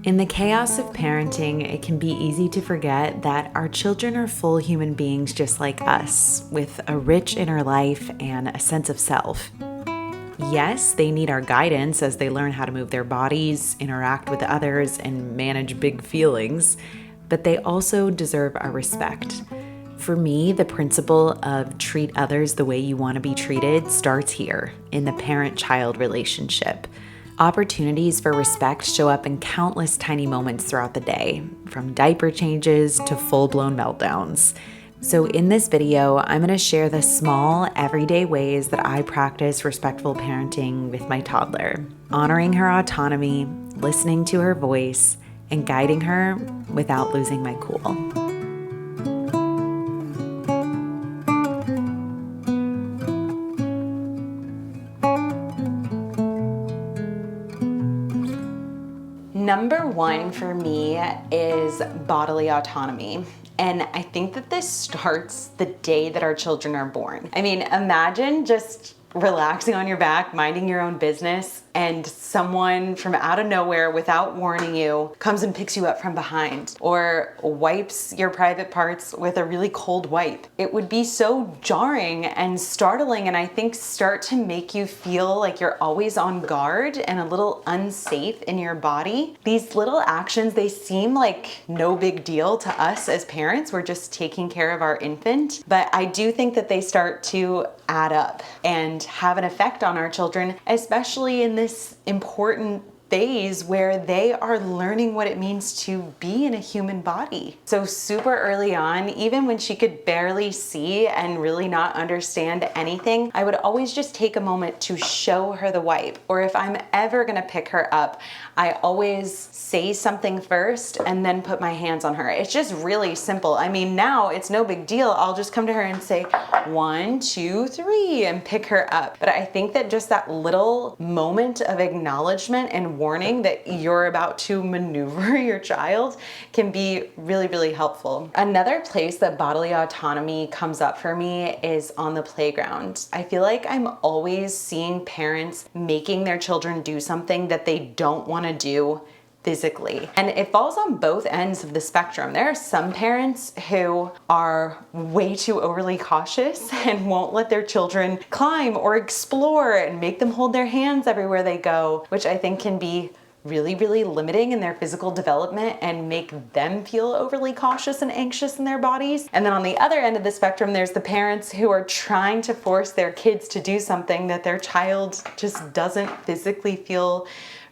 In the chaos of parenting, it can be easy to forget that our children are full human beings just like us, with a rich inner life and a sense of self. Yes, they need our guidance as they learn how to move their bodies, interact with others, and manage big feelings, but they also deserve our respect. For me, the principle of treat others the way you want to be treated starts here, in the parent-child relationship. Opportunities for respect show up in countless tiny moments throughout the day, from diaper changes to full-blown meltdowns. So in this video, I'm going to share the small, everyday ways that I practice respectful parenting with my toddler, honoring her autonomy, listening to her voice, and guiding her without losing my cool. Number one for me is bodily autonomy. And I think that this starts the day that our children are born. I mean, imagine just relaxing on your back, minding your own business, and someone from out of nowhere, without warning you, comes and picks you up from behind or wipes your private parts with a really cold wipe. It would be so jarring and startling, and I think start to make you feel like you're always on guard and a little unsafe in your body. These little actions, they seem like no big deal to us as parents. We're just taking care of our infant, but I do think that they start to add up and have an effect on our children, especially in this important phase where they are learning what it means to be in a human body. So super early on, even when she could barely see and really not understand anything, I would always just take a moment to show her the wipe. Or if I'm ever gonna pick her up, I always say something first and then put my hands on her. It's just really simple. I mean, now it's no big deal. I'll just come to her and say 1, 2, 3 and pick her up. But I think that just that little moment of acknowledgement and warning that you're about to maneuver your child can be really, really helpful. Another place that bodily autonomy comes up for me is on the playground. I feel like I'm always seeing parents making their children do something that they don't want to do physically. And it falls on both ends of the spectrum. There are some parents who are way too overly cautious and won't let their children climb or explore and make them hold their hands everywhere they go, which I think can be really, really limiting in their physical development and make them feel overly cautious and anxious in their bodies. And then on the other end of the spectrum, there's the parents who are trying to force their kids to do something that their child just doesn't physically feel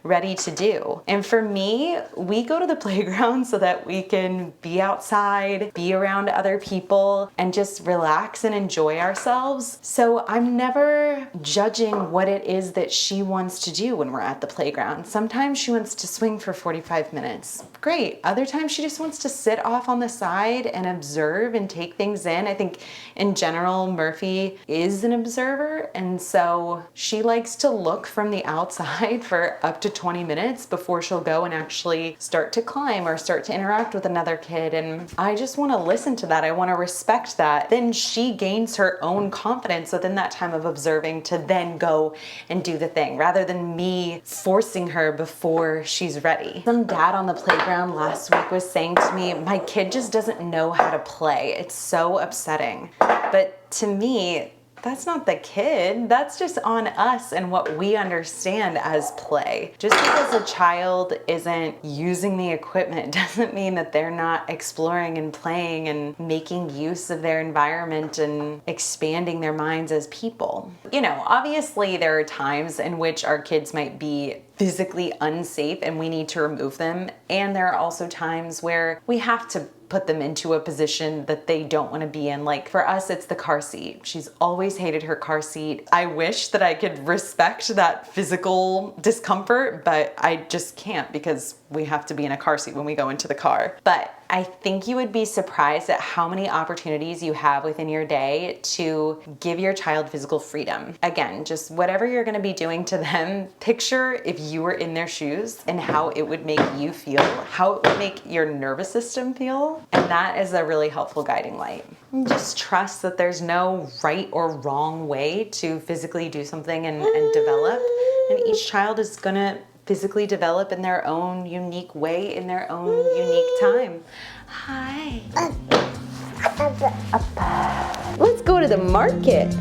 ready to do. And for me, we go to the playground so that we can be outside, be around other people, and just relax and enjoy ourselves. So I'm never judging what it is that she wants to do when we're at the playground. Sometimes she wants to swing for 45 minutes. Great. Other times she just wants to sit off on the side and observe and take things in. I think in general, Murphy is an observer, and so she likes to look from the outside for up to 20 minutes before she'll go and actually start to climb or start to interact with another kid. And I just want to listen to that. I want to respect that. Then she gains her own confidence within that time of observing to then go and do the thing rather than me forcing her before she's ready. Some dad on the playground last week was saying to me, my kid just doesn't know how to play. It's so upsetting. But to me, that's not the kid. That's just on us and what we understand as play. Just because a child isn't using the equipment doesn't mean that they're not exploring and playing and making use of their environment and expanding their minds as people. You know, obviously there are times in which our kids might be physically unsafe and we need to remove them. And there are also times where we have to put them into a position that they don't want to be in. Like for us, it's the car seat. She's always hated her car seat. I wish that I could respect that physical discomfort, but I just can't because we have to be in a car seat when we go into the car. But I think you would be surprised at how many opportunities you have within your day to give your child physical freedom. Again, just whatever you're going to be doing to them, picture if you were in their shoes and how it would make you feel, how it would make your nervous system feel. And that is a really helpful guiding light. Just trust that there's no right or wrong way to physically do something and develop. And each child is gonna physically develop in their own unique way, in their own unique time. Hi. Let's go to the market.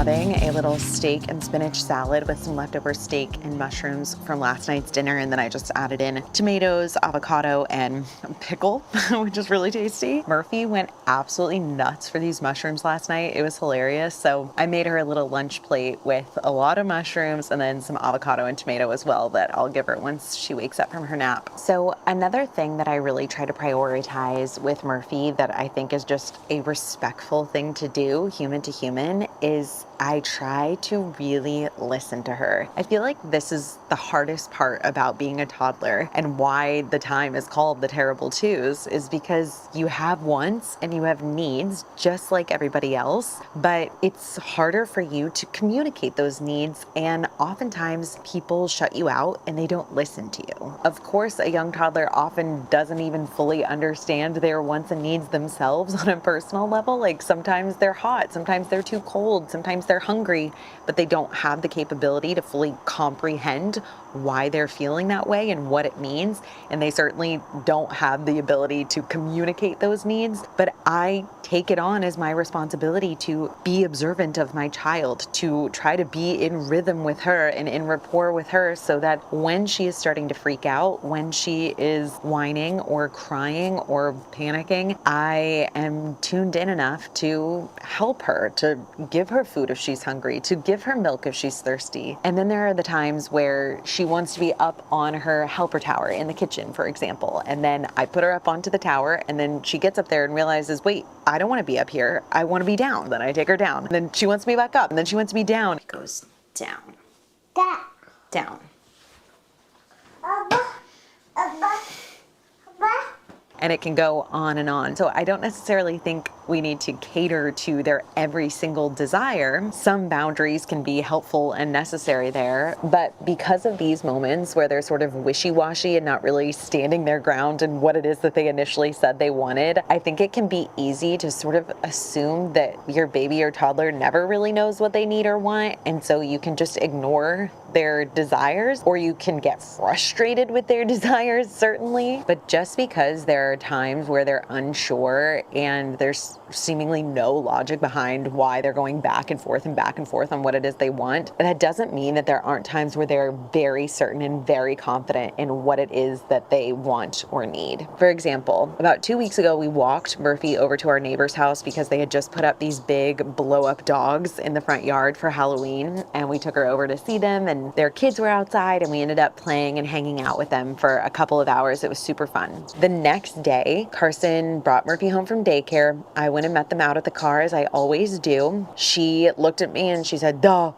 Having a little steak and spinach salad with some leftover steak and mushrooms from last night's dinner, and then I just added in tomatoes, avocado, and pickle, which is really tasty. Murphy went absolutely nuts for these mushrooms last night. It was hilarious. So I made her a little lunch plate with a lot of mushrooms and then some avocado and tomato as well that I'll give her once she wakes up from her nap. So another thing that I really try to prioritize with Murphy that I think is just a respectful thing to do, human to human, is I try to really listen to her. I feel like this is the hardest part about being a toddler, and why the time is called the terrible twos is because you have wants and you have needs just like everybody else, but it's harder for you to communicate those needs, and oftentimes people shut you out and they don't listen to you. Of course, a young toddler often doesn't even fully understand their wants and needs themselves on a personal level. Like sometimes they're hot, sometimes they're too cold, sometimes they're hungry, but they don't have the capability to fully comprehend why they're feeling that way and what it means. And they certainly don't have the ability to communicate those needs. But I take it on as my responsibility to be observant of my child, to try to be in rhythm with her and in rapport with her, so that when she is starting to freak out, when she is whining or crying or panicking, I am tuned in enough to help her, to give her food if she's hungry, to give her milk if she's thirsty. And then there are the times where she wants to be up on her helper tower in the kitchen, for example. And then I put her up onto the tower, and then she gets up there and realizes, wait, I don't want to be up here. I want to be down. Then I take her down. And then she wants to be back up. And then she wants to be down. It goes down. Down. And it can go on and on. So I don't necessarily think we need to cater to their every single desire. Some boundaries can be helpful and necessary there, but because of these moments where they're sort of wishy-washy and not really standing their ground in what it is that they initially said they wanted, I think it can be easy to sort of assume that your baby or toddler never really knows what they need or want, and so you can just ignore their desires, or you can get frustrated with their desires, certainly. But just because there are times where they're unsure and there's seemingly no logic behind why they're going back and forth on what it is they want, that doesn't mean that there aren't times where they're very certain and very confident in what it is that they want or need. For example, about 2 weeks ago, we walked Murphy over to our neighbor's house because they had just put up these big blow-up dogs in the front yard for Halloween, and we took her over to see them, and their kids were outside, and we ended up playing and hanging out with them for a couple of hours. It was super fun. The next day, Carson brought Murphy home from daycare. I went and met them out at the car, as I always do. She looked at me and she said, duh.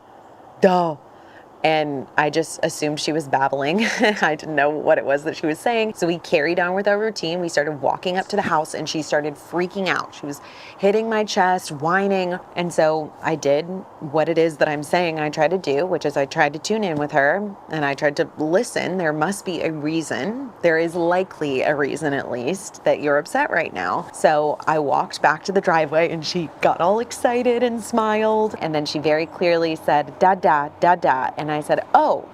And I just assumed she was babbling. I didn't know what it was that she was saying. So we carried on with our routine. We started walking up to the house, and she started freaking out. She was hitting my chest, whining. And so I did what it is that I'm saying I try to do, which is I tried to tune in with her, and I tried to listen. There must be a reason. There is likely a reason, at least, that you're upset right now. So I walked back to the driveway, and she got all excited and smiled. And then she very clearly said, Dada, Dada. And I said, oh,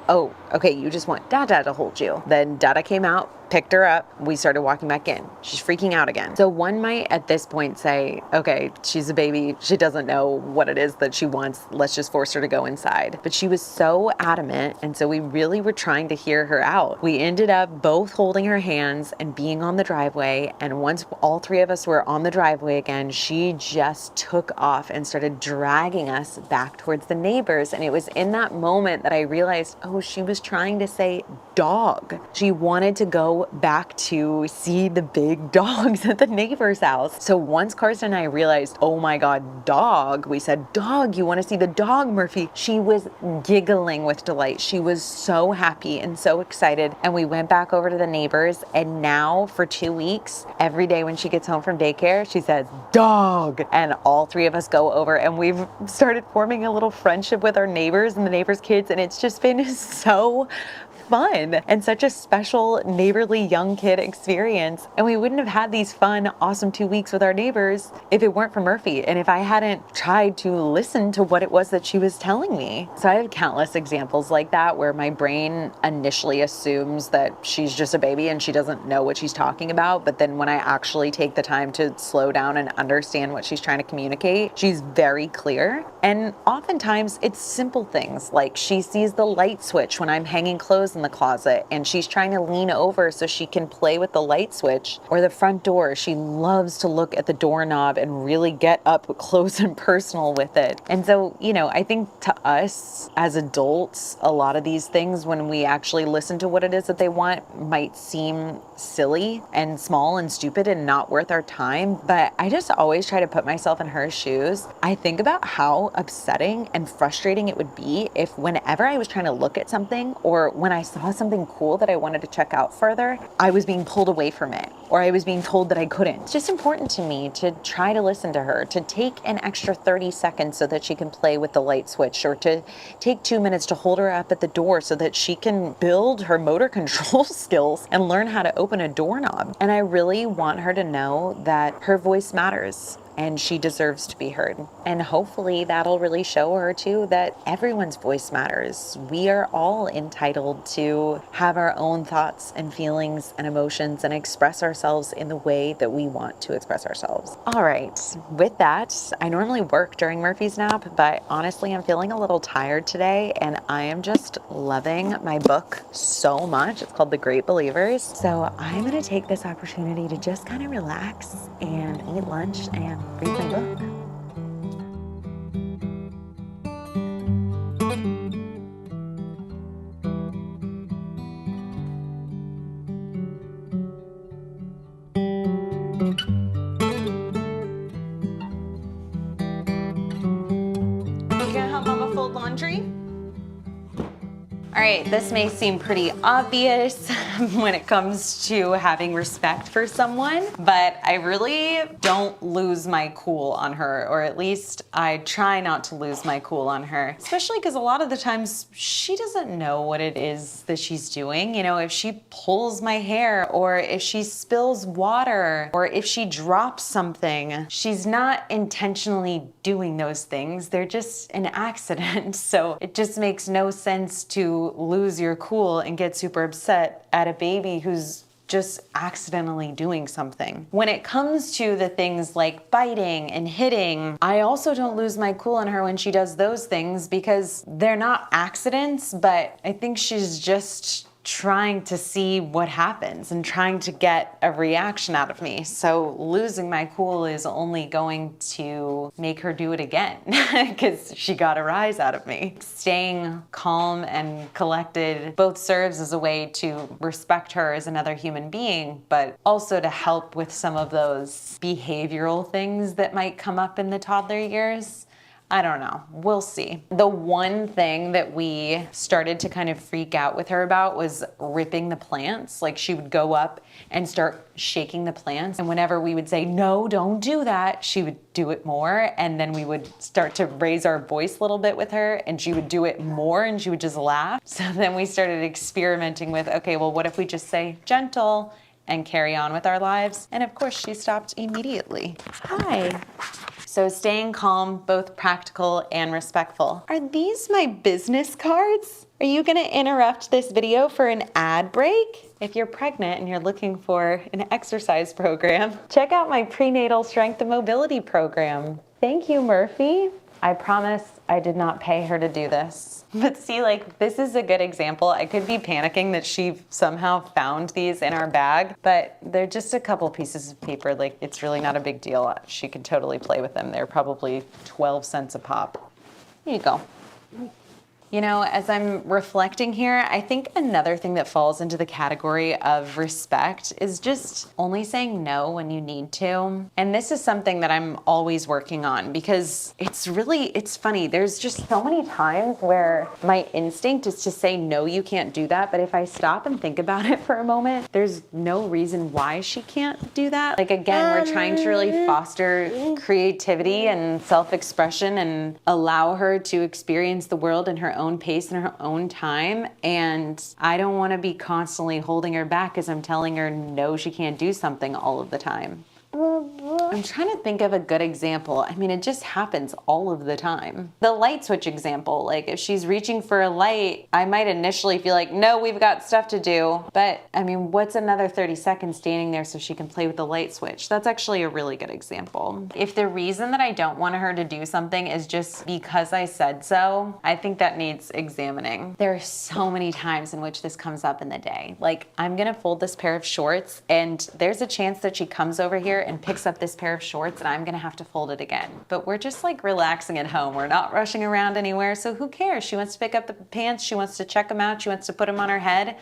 okay, you just want Dada to hold you. Then Dada came out, picked her up, we started walking back in. She's freaking out again. So one might at this point say, okay, she's a baby, she doesn't know what it is that she wants, let's just force her to go inside. But she was so adamant, and so we really were trying to hear her out. We ended up both holding her hands and being on the driveway, and once all three of us were on the driveway again, she just took off and started dragging us back towards the neighbors. And it was in that moment that I realized, oh, she was trying to say dog. She wanted to go go back to see the big dogs at the neighbor's house. So once Karsten and I realized, oh my God, dog, we said, dog, you want to see the dog, Murphy? She was giggling with delight. She was so happy and so excited. And we went back over to the neighbors, and now for 2 weeks, every day when she gets home from daycare, she says, dog. And all three of us go over, and we've started forming a little friendship with our neighbors and the neighbors' kids. And it's just been so fun and such a special neighborly young kid experience. And we wouldn't have had these fun, awesome 2 weeks with our neighbors if it weren't for Murphy, and if I hadn't tried to listen to what it was that she was telling me. So I have countless examples like that where my brain initially assumes that she's just a baby and she doesn't know what she's talking about. But then when I actually take the time to slow down and understand what she's trying to communicate, she's very clear. And oftentimes it's simple things like she sees the light switch when I'm hanging clothes in the closet and she's trying to lean over so she can play with the light switch, or the front door. She loves to look at the doorknob and really get up close and personal with it. And so, I think to us as adults, a lot of these things, when we actually listen to what it is that they want, might seem silly and small and stupid and not worth our time. But I just always try to put myself in her shoes. I think about how upsetting and frustrating it would be if whenever I was trying to look at something, or when I saw something cool that I wanted to check out further, I was being pulled away from it, or I was being told that I couldn't. It's just important to me to try to listen to her, to take an extra 30 seconds so that she can play with the light switch, or to take 2 minutes to hold her up at the door so that she can build her motor control skills and learn how to open a doorknob. And I really want her to know that her voice matters and she deserves to be heard. And hopefully that'll really show her too that everyone's voice matters. We are all entitled to have our own thoughts and feelings and emotions and express ourselves in the way that we want to express ourselves. All right, with that, I normally work during Murphy's nap, but honestly, I'm feeling a little tired today and I am just loving my book so much. It's called The Great Believers. So I'm gonna take this opportunity to just kind of relax and eat lunch and read my book. You gonna help Mama fold laundry? All right, this may seem pretty obvious when it comes to having respect for someone, but I really don't lose my cool on her, or at least I try not to lose my cool on her, especially because a lot of the times she doesn't know what it is that she's doing. If she pulls my hair, or if she spills water, or if she drops something, she's not intentionally doing those things. They're just an accident. So it just makes no sense to lose your cool and get super upset at a baby who's just accidentally doing something. When it comes to the things like biting and hitting, I also don't lose my cool on her when she does those things, because they're not accidents, but I think she's just trying to see what happens and trying to get a reaction out of me. So losing my cool is only going to make her do it again because she got a rise out of me. Staying calm and collected both serves as a way to respect her as another human being, but also to help with some of those behavioral things that might come up in the toddler years. I don't know. We'll see. The one thing that we started to kind of freak out with her about was ripping the plants. Like, she would go up and start shaking the plants. And whenever we would say, no, don't do that, she would do it more. And then we would start to raise our voice a little bit with her and she would do it more and she would just laugh. So then we started experimenting with, okay, well, what if we just say gentle and carry on with our lives? And of course, she stopped immediately. Hi. So staying calm, both practical and respectful. Are these my business cards? Are you gonna interrupt this video for an ad break? If you're pregnant and you're looking for an exercise program, check out my prenatal strength and mobility program. Thank you, Murphy. I promise I did not pay her to do this. But see, like, this is a good example. I could be panicking that she somehow found these in our bag, but they're just a couple pieces of paper. Like, it's really not a big deal. She could totally play with them. They're probably 12 cents a pop. Here you go. You know, as I'm reflecting here, I think another thing that falls into the category of respect is just only saying no when you need to. And this is something that I'm always working on because it's funny. There's just so many times where my instinct is to say, no, you can't do that. But if I stop and think about it for a moment, there's no reason why she can't do that. Like, again, we're trying to really foster creativity and self-expression and allow her to experience the world in her own pace and her own time. And I don't want to be constantly holding her back as I'm telling her no, she can't do something all of the time. I'm trying to think of a good example. I mean, it just happens all of the time. The light switch example, like if she's reaching for a light, I might initially feel like, no, we've got stuff to do. But I mean, what's another 30 seconds standing there so she can play with the light switch? That's actually a really good example. If the reason that I don't want her to do something is just because I said so, I think that needs examining. There are so many times in which this comes up in the day. Like, I'm gonna fold this pair of shorts and there's a chance that she comes over here and picks up this pair of shorts and I'm gonna have to fold it again. But we're just like relaxing at home. We're not rushing around anywhere, so who cares? She wants to pick up the pants, she wants to check them out, she wants to put them on her head.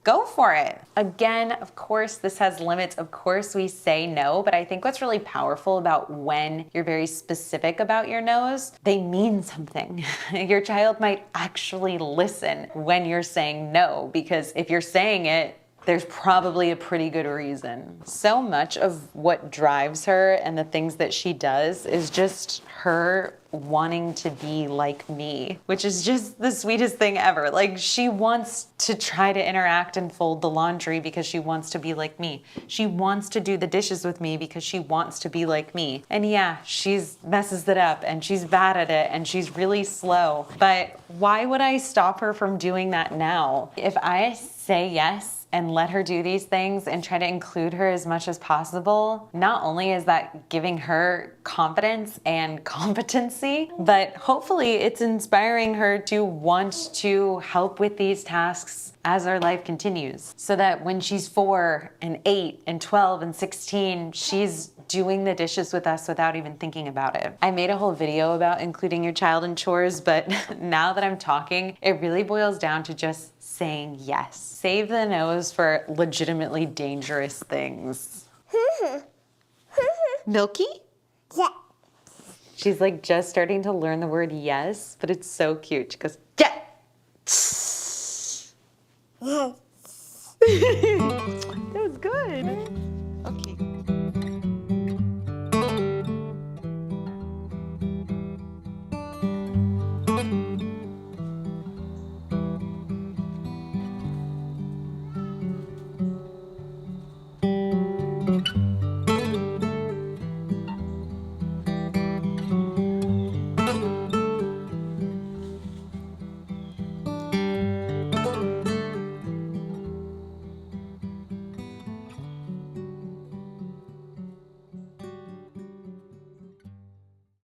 Go for it. Again, of course, this has limits. Of course, we say no, but I think what's really powerful about when you're very specific about your no's, they mean something. Your child might actually listen when you're saying no, because if you're saying it, there's probably a pretty good reason. So much of what drives her and the things that she does is just her wanting to be like me, which is just the sweetest thing ever. Like, she wants to try to interact and fold the laundry because she wants to be like me. She wants to do the dishes with me because she wants to be like me. And yeah, she's messes it up and she's bad at it and she's really slow. But why would I stop her from doing that now? If I say yes and let her do these things and try to include her as much as possible, not only is that giving her confidence and competency, but hopefully it's inspiring her to want to help with these tasks as our life continues. So that when she's 4 and 8 and 12 and 16, she's doing the dishes with us without even thinking about it. I made a whole video about including your child in chores, but now that I'm talking, it really boils down to just saying yes. Save the no's for legitimately dangerous things. Milky? Yeah. She's like just starting to learn the word yes, but it's so cute. She goes, yeah. Yes. That was good.